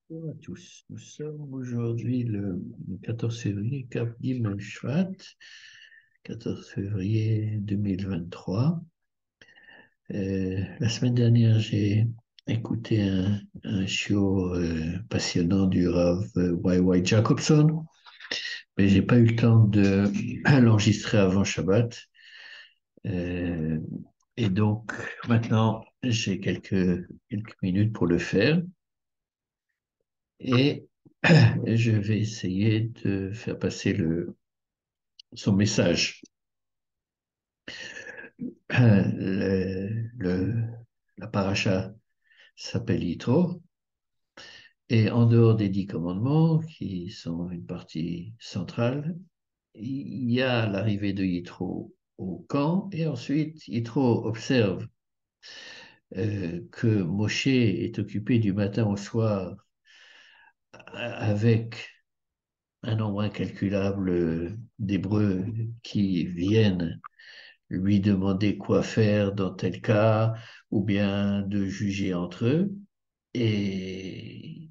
Bonjour à tous. Nous sommes aujourd'hui le 14 février, Cap Shvat, 14 février 2023. La semaine dernière, j'ai écouté un show passionnant du Rav Y.Y. Jacobson, mais j'ai pas eu le temps de l'enregistrer avant Shabbat. Euh, et donc, maintenant, j'ai quelques minutes pour le faire. Et je vais essayer de faire passer son message. La paracha s'appelle Yitro, et en dehors des 10 commandements, qui sont une partie centrale, il y a l'arrivée de Yitro au camp, et ensuite Yitro observe que Moshe est occupé du matin au soir avec un nombre incalculable d'Hébreux qui viennent lui demander quoi faire dans tel cas, ou bien de juger entre eux. Et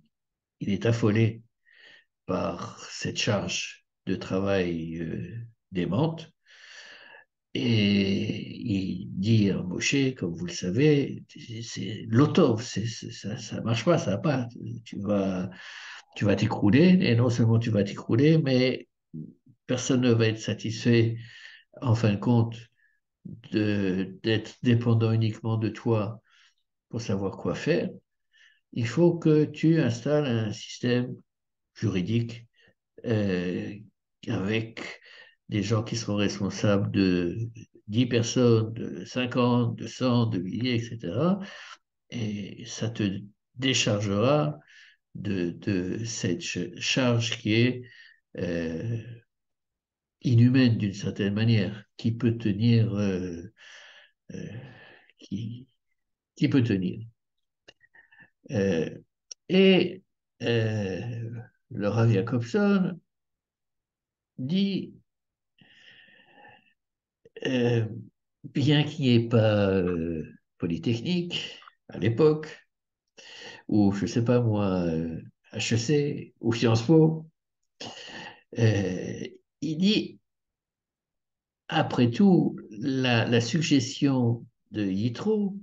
il est affolé par cette charge de travail démente. Et il dit à Moshe, comme vous le savez, c'est l'auto, ça marche pas, ça va pas. Tu vas, tu vas t'écrouler, et non seulement tu vas t'écrouler, mais personne ne va être satisfait en fin de compte d'être dépendant uniquement de toi pour savoir quoi faire. Il faut que tu installes un système juridique euh, avec des gens qui seront responsables de 10 personnes, de 50, de 100, de milliers, etc. Et ça te déchargera de cette charge qui est euh, inhumaine d'une certaine manière, qui peut tenir, euh, qui, qui peut tenir. Euh, et euh, le Rav Jacobson dit, euh, bien qu'il n'y ait pas Polytechnique à l'époque, ou je ne sais pas moi, HEC ou Sciences Po, euh, il dit, après tout, la suggestion de Yitro,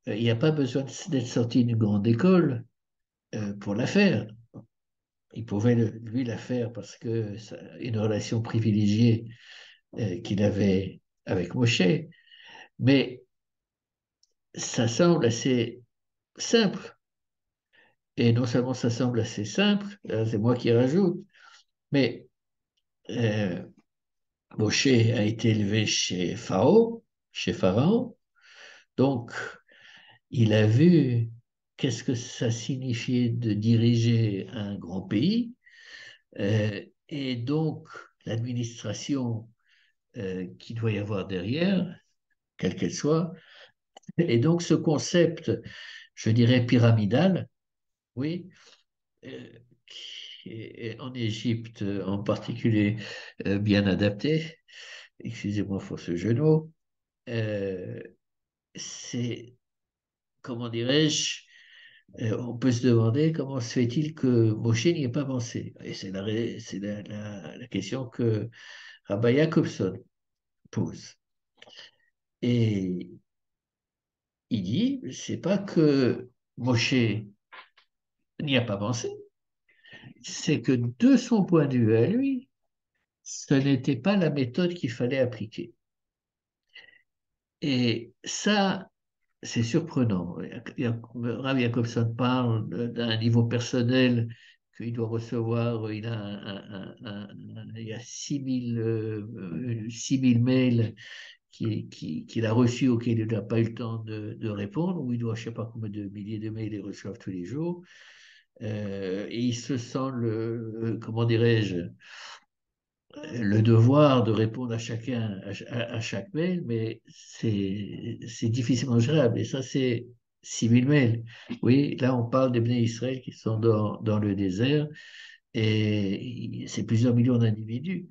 il n'y a pas besoin d'être sorti d'une grande école pour la faire. Il pouvait lui la faire parce que ça, une relation privilégiée qu'il avait avec Moshe, mais ça semble assez simple. Et non seulement ça semble assez simple, c'est moi qui rajoute, mais euh, Moshe a été élevé chez Pharaon, donc il a vu qu'est-ce que ça signifiait de diriger un grand pays, et donc l'administration qu'il doit y avoir derrière, quelle qu'elle soit. Et donc ce concept, je dirais pyramidal, oui, euh, qui est en Égypte en particulier bien adapté, excusez-moi pour ce jeu de mots, euh, c'est, comment dirais-je, on peut se demander comment se fait-il que Moshe n'y ait pas pensé. Et c'est la question que Rabbi Jacobson pose. Et il dit, c'est pas que Moshe n'y a pas pensé, c'est que de son point de vue à lui, ce n'était pas la méthode qu'il fallait appliquer. Et ça, c'est surprenant. Rav Jacobson parle d'un niveau personnel qu'il doit recevoir. Il a, il y a 6 000 mails qu'il a reçus auxquels il n'a pas eu le temps de répondre, ou il doit, je ne sais pas combien de milliers de mails il reçoit tous les jours. Et il se sent comment dirais-je, le devoir de répondre à chacun, à chaque mail, mais c'est difficilement gérable. Et ça, c'est 6 000 mails. Oui, là, on parle des Bnei Israël qui sont dans le désert, et c'est plusieurs millions d'individus.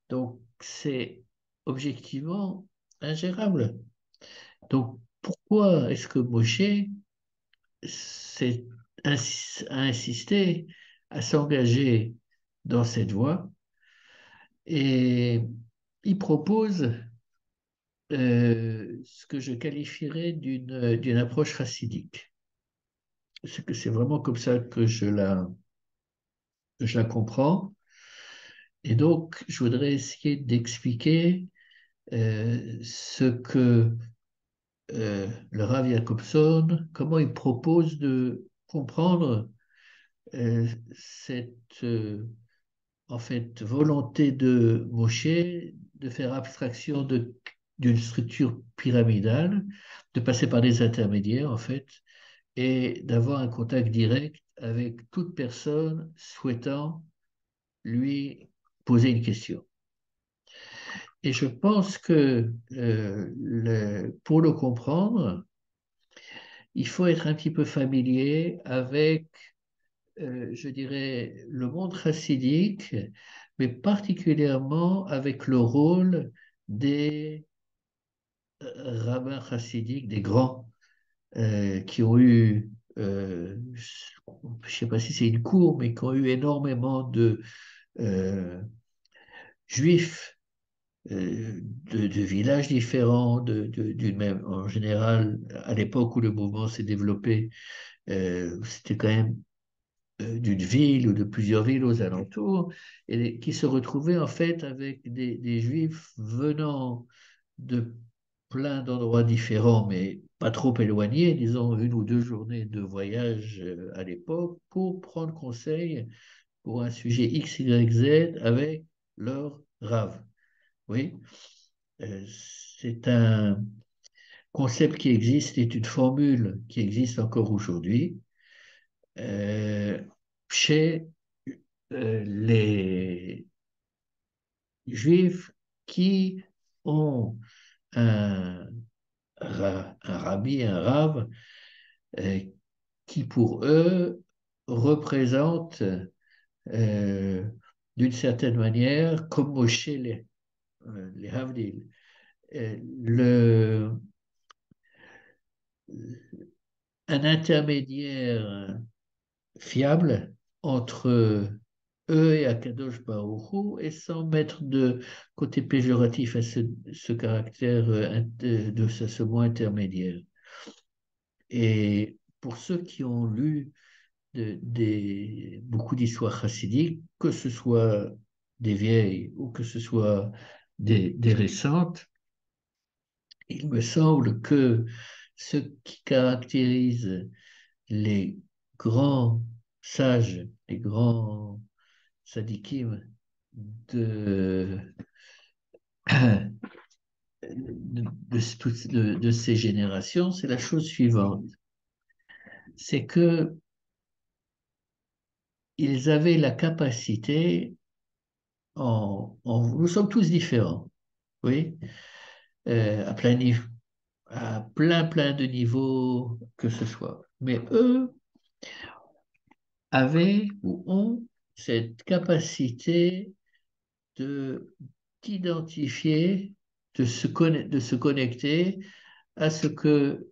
Donc, c'est objectivement ingérable. Donc, pourquoi est-ce que Moshe s'est a insisté à s'engager dans cette voie et il propose ce que je qualifierais d'une approche chassidique. C'est vraiment comme ça que je la comprends. Et donc, je voudrais essayer d'expliquer ce que le Rav Jacobson, comment il propose de comprendre cette en fait, volonté de Moshe de faire abstraction d'une structure pyramidale, de passer par des intermédiaires, en fait, et d'avoir un contact direct avec toute personne souhaitant lui poser une question. Et je pense que pour le comprendre, il faut être un petit peu familier avec, je dirais, le monde chassidique, mais particulièrement avec le rôle des rabbins chassidiques, des grands, qui ont eu, je ne sais pas si c'est une cour, mais qui ont eu énormément de euh, juifs de villages différents, d'une même, en général, à l'époque où le mouvement s'est développé, c'était quand même d'une ville ou de plusieurs villes aux alentours, et qui se retrouvaient en fait avec des juifs venant de plein d'endroits différents, mais pas trop éloignés, disons 1 ou 2 journées de voyage à l'époque, pour prendre conseil pour un sujet X, Y, Z avec leur rave. Oui, euh, c'est un concept qui existe, c'est une formule qui existe encore aujourd'hui euh, chez les juifs qui ont un, un rabbi, un rave, euh, qui pour eux représente euh, d'une certaine manière, comme Moshe les Havdil, le, un intermédiaire fiable entre eux et Akadosh Baruch Hu, et sans mettre de côté péjoratif à ce caractère de ce mot intermédiaire. Et pour ceux qui ont lu beaucoup d'histoires chassidiques, que ce soit des vieilles ou que ce soit des récentes, il me semble que ce qui caractérise les grands sages, les grands sadikim de, de ces générations, c'est la chose suivante. C'est que ils avaient la capacité, nous sommes tous différents, oui, à plein de niveaux que ce soit. Mais eux avaient ou ont cette capacité de d'identifier, de se connecter à ce que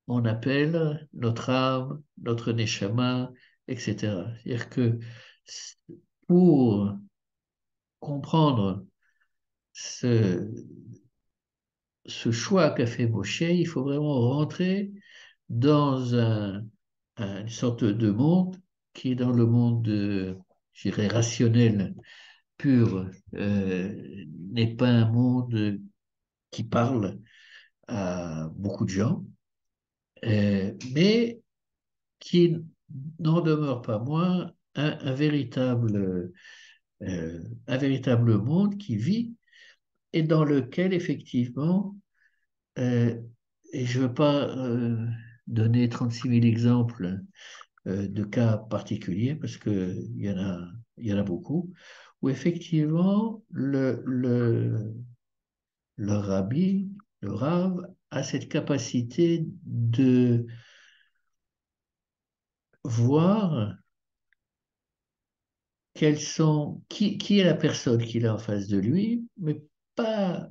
on appelle notre âme, notre neshama, etc. C'est-à-dire que pour comprendre ce, ce choix qu'a fait Moshe, il faut vraiment rentrer dans une sorte de monde qui est dans le monde, je dirais, rationnel, pur, n'est pas un monde qui parle à beaucoup de gens, mais qui n'en demeure pas moins un véritable monde qui vit et dans lequel, effectivement, euh, et je ne veux pas donner 36 000 exemples de cas particuliers, parce il y en a beaucoup, où effectivement le rabbi, le rave, a cette capacité de voir qui est la personne qu'il a en face de lui, mais pas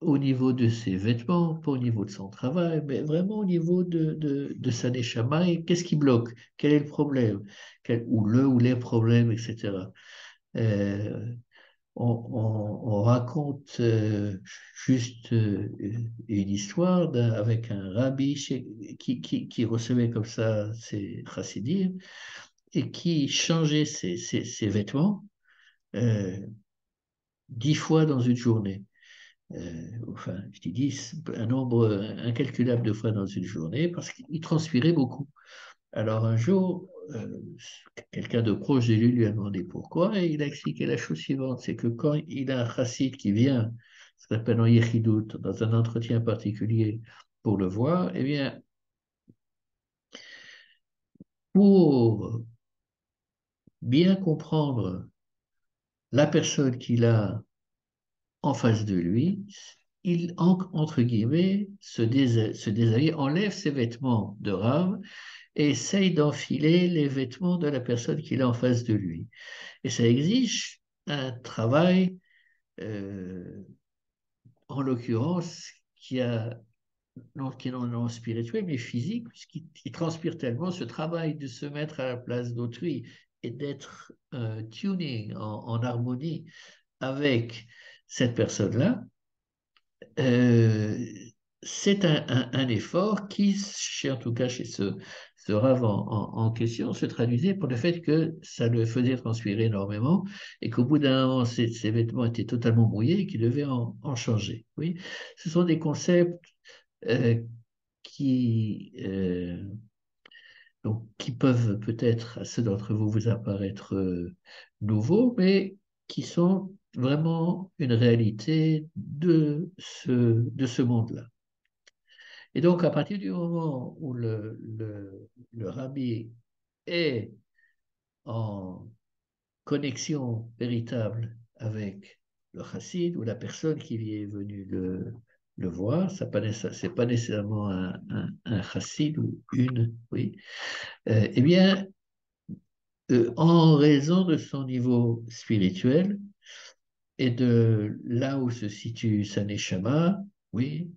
au niveau de ses vêtements, pas au niveau de son travail, mais vraiment au niveau de sa neshama et qu'est-ce qui bloque, quel est le problème, ou le ou les problèmes, etc. Euh, on raconte juste une histoire avec un rabbi qui recevait comme ça ses chassidim et qui changeait ses vêtements euh, 10 fois dans une journée. Enfin, je dis 10, un nombre incalculable de fois dans une journée parce qu'il transpirait beaucoup. Alors un jour, quelqu'un de proche de lui lui a demandé pourquoi et il a expliqué la chose suivante, c'est que quand il a un chassid qui vient, ce qu'on appelle en yéchidout, dans un entretien particulier pour le voir, eh bien, pour bien comprendre la personne qu'il a en face de lui, il, entre guillemets, se déshabille, enlève ses vêtements de rame et essaye d'enfiler les vêtements de la personne qu'il a en face de lui. Et ça exige un travail, euh, en l'occurrence, qui est non spirituel, mais physique, puisqu'il transpire tellement ce travail de se mettre à la place d'autrui et d'être tuning, en harmonie avec cette personne-là, euh, c'est un effort qui, en tout cas chez ce rave en question, se traduisait par le fait que ça le faisait transpirer énormément et qu'au bout d'un moment, ses vêtements étaient totalement mouillés et qu'il devait en changer. Oui, ce sont des concepts euh, qui, qui peuvent peut-être à ceux d'entre vous vous apparaître nouveaux, mais qui sont vraiment une réalité de ce monde-là. Et donc, à partir du moment où le rabbi est en connexion véritable avec le chassid ou la personne qui est venue le voir, ce n'est pas nécessairement un chassid ou une, oui, eh bien, en raison de son niveau spirituel et de là où se situe sa neshama, oui,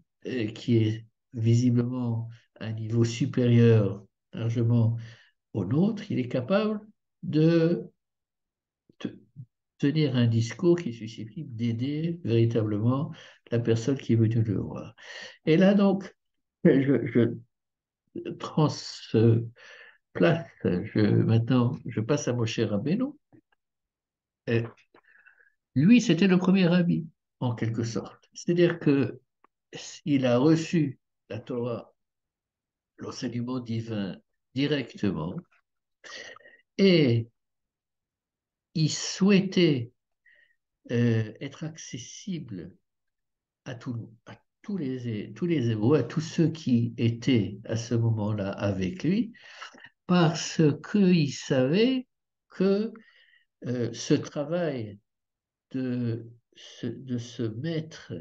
qui est visiblement à un niveau supérieur largement au nôtre, il est capable de tenir un discours qui est susceptible d'aider véritablement la personne qui est venue le voir. Et là donc, je transplace, maintenant, je passe à Moshe Rabbeinu. Et lui, c'était le premier rabbi, en quelque sorte. C'est-à-dire que il a reçu la Torah, l'enseignement divin, directement, et il souhaitait être accessible à tous les héros, à tous ceux qui étaient à ce moment-là avec lui, parce qu'il savait que ce travail de se mettre,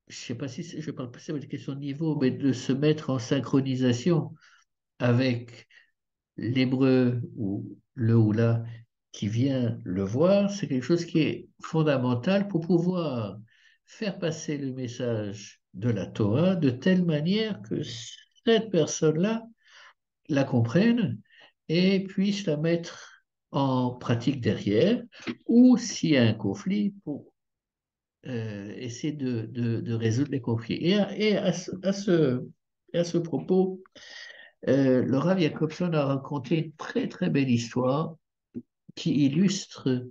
je ne sais pas si je parle pas de question de niveau, mais de se mettre en synchronisation avec l'hébreu ou le ou la qui vient le voir, c'est quelque chose qui est fondamental pour pouvoir faire passer le message de la Torah de telle manière que cette personne-là la comprenne et puisse la mettre en pratique derrière, ou s'il y a un conflit, pour essayer de résoudre les conflits. Et à ce propos, le Rav Jacobson a raconté une très très belle histoire qui illustre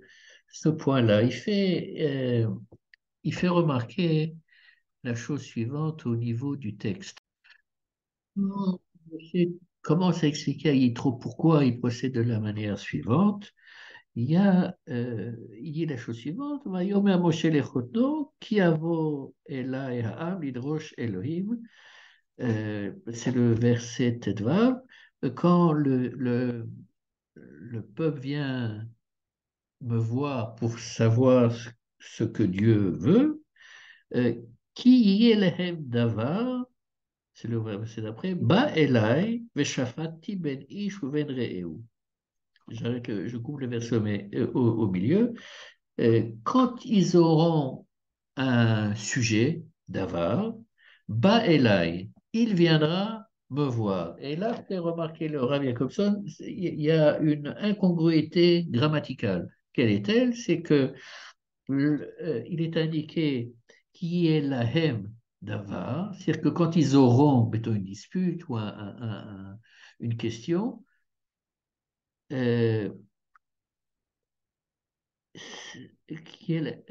ce point-là. Il fait remarquer la chose suivante au niveau du texte. Quand Moshe commence à expliquer à Yitro pourquoi il procède de la manière suivante. Il dit la chose suivante, Vayomer Moshe lechotno, ki avo elai ha'am lidrosh Elohim. C'est le verset Tedvav. Quand le peuple vient me voir pour savoir ce que Dieu veut, euh, Ki yelehem davar, c'est le verset d'après, Ba elai veshafati ben ish u ben re'eu. Je coupe le verset au milieu. Quand ils auront un sujet d'avare, Ba Elai, il viendra me voir. Et là, fait remarquer le Rav Jacobson, il y a une incongruité grammaticale. Quelle est-elle? C'est que il est indiqué qui est la hem d'avar, c'est-à-dire que quand ils auront, mettons, une dispute ou une question, euh, qui est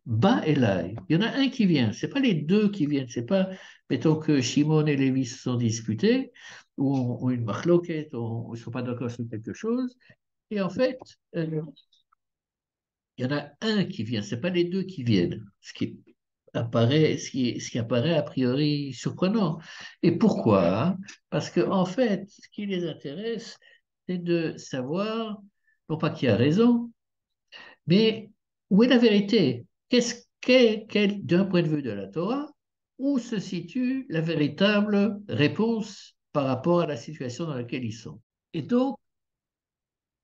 bas et Elai. Il y en a un qui vient. C'est pas les deux qui viennent. C'est pas, mettons que Shimon et Lévi se sont disputés ou une machloket, ou ils ne sont pas d'accord sur quelque chose. Et en fait, euh, il y en a un qui vient. C'est pas les deux qui viennent. Ce qui apparaît a priori surprenant. Et pourquoi? Parce que en fait, ce qui les intéresse, c'est de savoir, non pas qui a raison, mais où est la vérité? D'un point de vue de la Torah, où se situe la véritable réponse par rapport à la situation dans laquelle ils sont? Et donc,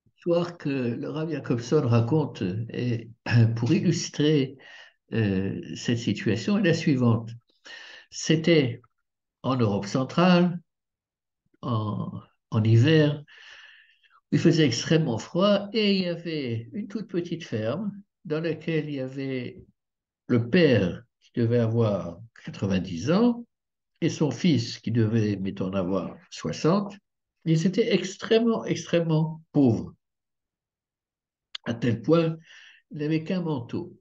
l'histoire que le Rav Jacobson raconte pour illustrer cette situation est la suivante. C'était en Europe centrale, en, en hiver, il faisait extrêmement froid et il y avait une toute petite ferme dans laquelle il y avait le père qui devait avoir 90 ans et son fils qui devait, mettons, en avoir 60. Ils étaient extrêmement, extrêmement pauvres, à tel point qu'il n'avait qu'un manteau.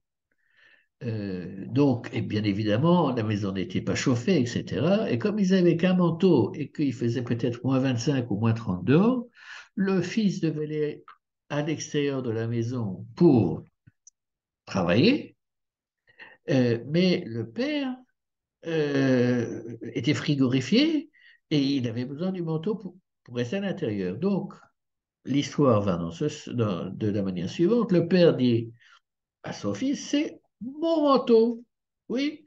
Donc, et bien évidemment, la maison n'était pas chauffée, etc. Et comme ils avaient qu'un manteau et qu'il faisait peut-être moins 25 ou moins 30 dehors, le fils devait aller à l'extérieur de la maison pour travailler, mais le père était frigorifié et il avait besoin du manteau pour rester à l'intérieur. Donc, l'histoire va de la manière suivante. Le père dit à son fils, c'est mon manteau. Oui,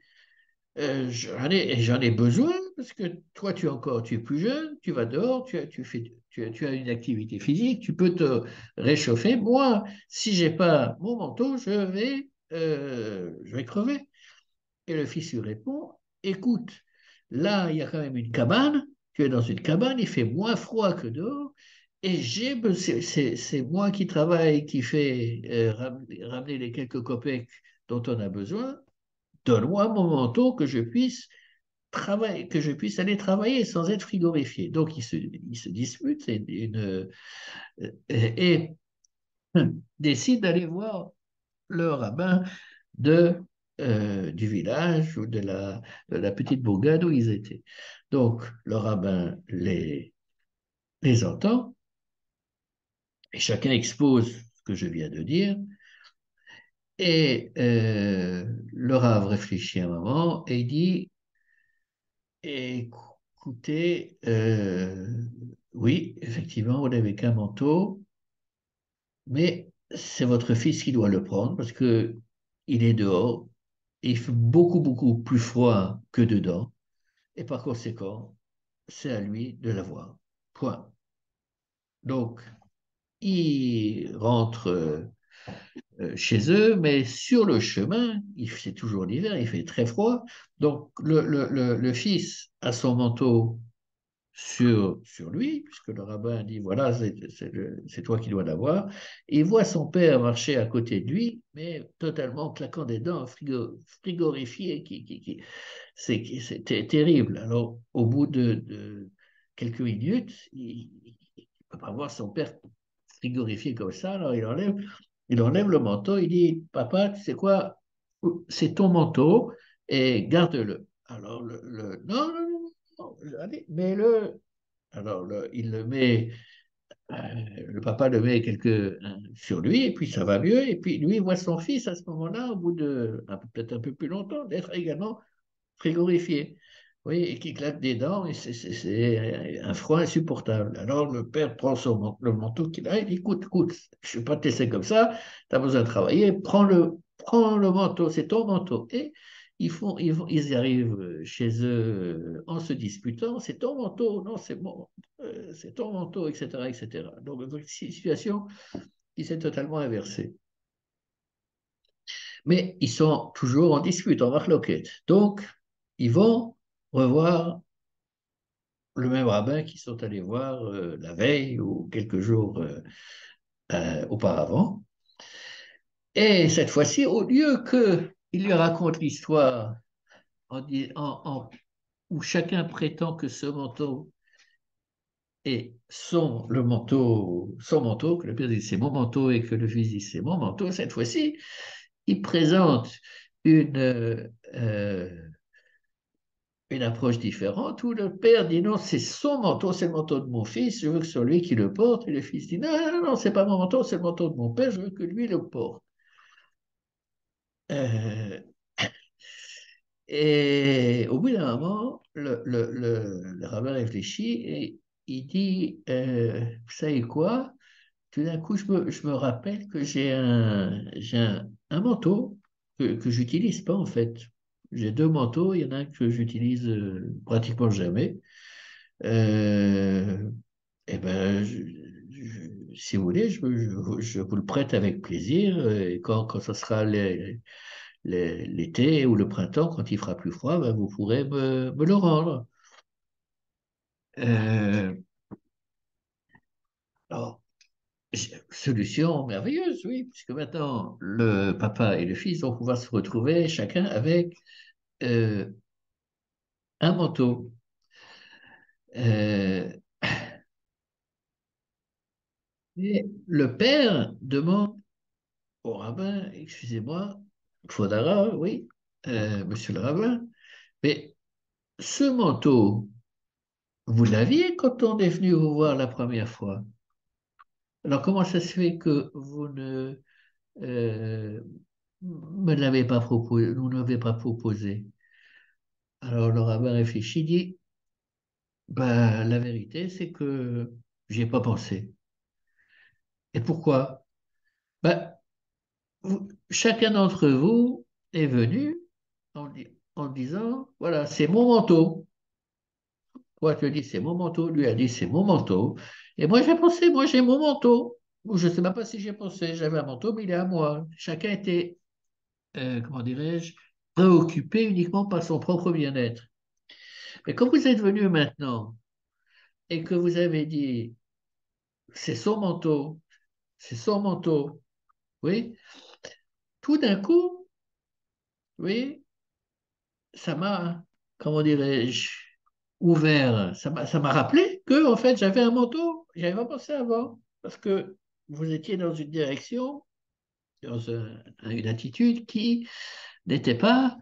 j'en ai besoin parce que toi, tu es plus jeune, tu vas dehors, tu as une activité physique, tu peux te réchauffer. Moi, si j'ai pas mon manteau, je vais crever. Et le fils lui répond, écoute, là, il y a quand même une cabane, tu es dans une cabane, il fait moins froid que dehors, et c'est moi qui travaille, qui fait ramener les quelques copecs dont on a besoin. Donne-moi mon manteau que je puisse travailler, que je puisse aller travailler sans être frigorifié. Donc, ils se disputent et décident d'aller voir le rabbin de, du village ou de la petite bourgade où ils étaient. Donc, le rabbin les entend et chacun expose ce que je viens de dire. Et le rabbin réfléchit un moment et il dit, écoutez, oui, effectivement, vous n'avez qu'un manteau, mais c'est votre fils qui doit le prendre parce que il est dehors et il fait beaucoup, beaucoup plus froid que dedans. Et par conséquent, c'est à lui de l'avoir. Point. Donc, ils rentrent chez eux, mais sur le chemin, c'est toujours l'hiver, il fait très froid. Donc, le fils a son manteau sur lui, puisque le rabbin dit, voilà, c'est toi qui dois l'avoir. Il voit son père marcher à côté de lui, mais totalement claquant des dents, frigorifié, c'était terrible. Alors, au bout de quelques minutes, il ne peut pas voir son père frigorifié comme ça, alors il enlève le manteau, il dit, papa, tu sais quoi, c'est ton manteau et garde-le. Alors, non, non, non, non, allez, mets-le. Alors, il le met, euh, le papa le met sur lui, et puis ça va mieux. Et puis lui voit son fils à ce moment-là, au bout peut-être un peu plus longtemps, d'être également frigorifié. Oui, et qui claque des dents, et c'est un froid insupportable. Alors le père prend le manteau qu'il a, il dit, écoute, écoute, je ne vais pas te laisser comme ça, tu as besoin de travailler, prends le manteau, c'est ton manteau. Et ils y arrivent chez eux en se disputant, c'est ton manteau, non, c'est ton manteau, etc., etc. Donc, une situation qui s'est totalement inversée. Mais ils sont toujours en dispute, en marloquette. Donc, ils vont revoir le même rabbin qu'ils sont allés voir la veille ou quelques jours auparavant. Et cette fois-ci, au lieu qu'il lui raconte l'histoire où chacun prétend que ce manteau est son manteau, que le père dit c'est mon manteau et que le fils dit c'est mon manteau, cette fois-ci, il présente une, une approche différente où le père dit non, c'est son manteau, c'est le manteau de mon fils, je veux que ce soit lui qui le porte. Et le fils dit non, non, non, c'est pas mon manteau, c'est le manteau de mon père, je veux que lui le porte. Euh, et au bout d'un moment, le rabbin réfléchit et il dit vous savez quoi? Tout d'un coup, je me rappelle que j'ai un manteau que j'utilise pas en fait. J'ai deux manteaux, il y en a un que j'utilise pratiquement jamais. Euh, eh ben, si vous voulez, je vous le prête avec plaisir. Et quand ce sera l'été ou le printemps, quand il fera plus froid, ben, vous pourrez me le rendre. Euh, alors, solution merveilleuse, oui, puisque maintenant, le papa et le fils vont pouvoir se retrouver chacun avec euh, un manteau. Euh, et le père demande au rabbin, excusez-moi, Faudara, oui, monsieur le rabbin, mais ce manteau, vous l'aviez quand on est venu vous voir la première fois. Alors comment ça se fait que vous ne euh, me l'avez pas proposé, vous ne l'avez pas proposé? Alors le rabbin réfléchit, dit, ben, la vérité, c'est que j'y ai pas pensé. Et pourquoi? Ben, chacun d'entre vous est venu en disant, voilà, c'est mon manteau. Toi, tu dis, c'est mon manteau. Lui a dit, c'est mon manteau. Et moi, j'ai pensé, moi, j'ai mon manteau. Ou je ne sais même pas si j'ai pensé, j'avais un manteau, mais il est à moi. Chacun était, comment dirais-je, préoccupé uniquement par son propre bien-être. Mais quand vous êtes venu maintenant et que vous avez dit, c'est son manteau, c'est son manteau, oui, tout d'un coup, oui, ça m'a, comment dirais-je, ouvert. Ça m'a rappelé que, en fait, j'avais un manteau. J'avais pas pensé avant. Parce que vous étiez dans une direction, dans une attitude qui n'était pas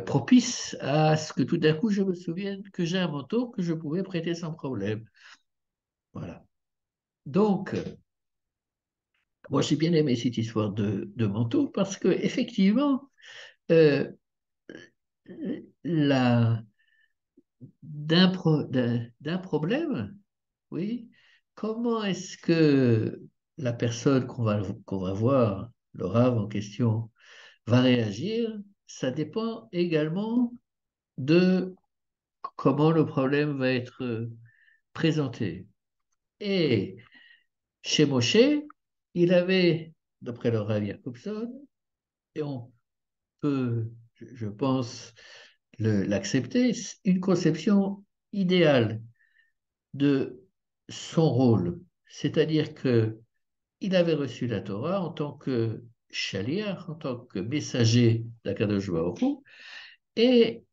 propice à ce que tout d'un coup je me souvienne que j'ai un manteau que je pouvais prêter sans problème. Voilà. Donc, moi j'ai bien aimé cette histoire de manteau parce que effectivement, euh, la, d'un problème, oui, comment est-ce que la personne qu'on va voir, le rave en question, va réagir? Ça dépend également de comment le problème va être présenté. Et chez Moshe, il avait, d'après le Rav Jacobson, et on peut, je pense, l'accepter, une conception idéale de son rôle. C'est-à-dire que il avait reçu la Torah en tant que chaliar, en tant que messager d'Akadosh Baruch Hu, et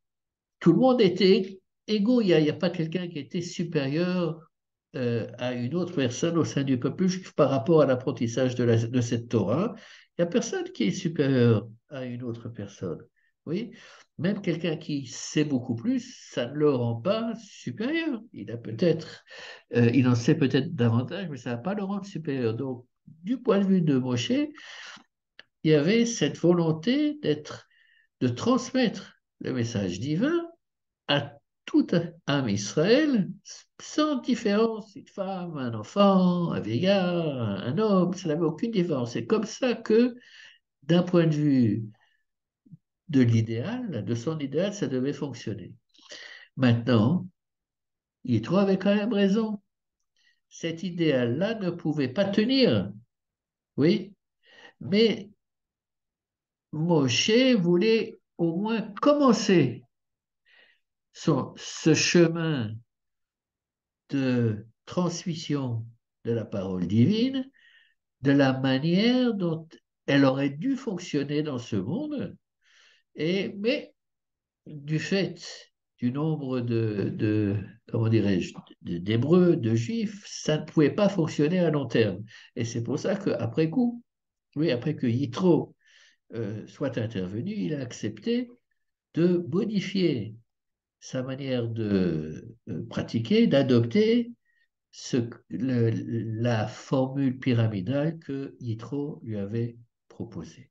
tout le monde était égaux. Il n'y a pas quelqu'un qui était supérieur à une autre personne au sein du peuple juif par rapport à l'apprentissage de cette Torah. Il n'y a personne qui est supérieur à une autre personne. Oui, même quelqu'un qui sait beaucoup plus, ça ne le rend pas supérieur. Il en sait peut-être davantage, mais ça ne va pas le rendre supérieur. Donc, du point de vue de Moshe, il y avait cette volonté de transmettre le message divin à tout âme Israël, sans différence, une femme, un enfant, un vieillard, un homme, ça n'avait aucune différence. C'est comme ça que, d'un point de vue de l'idéal, de son idéal, ça devait fonctionner. Maintenant, Yitro avait quand même raison. Cet idéal-là ne pouvait pas tenir, oui, mais Moshe voulait au moins commencer ce chemin de transmission de la parole divine de la manière dont elle aurait dû fonctionner dans ce monde, mais du fait du nombre comment dirais-je, d'Hébreux, de Juifs, ça ne pouvait pas fonctionner à long terme. Et c'est pour ça qu'après coup, oui, après que Yitro soit intervenu, il a accepté de modifier sa manière de pratiquer, d'adopter la formule pyramidale que Yitro lui avait proposée.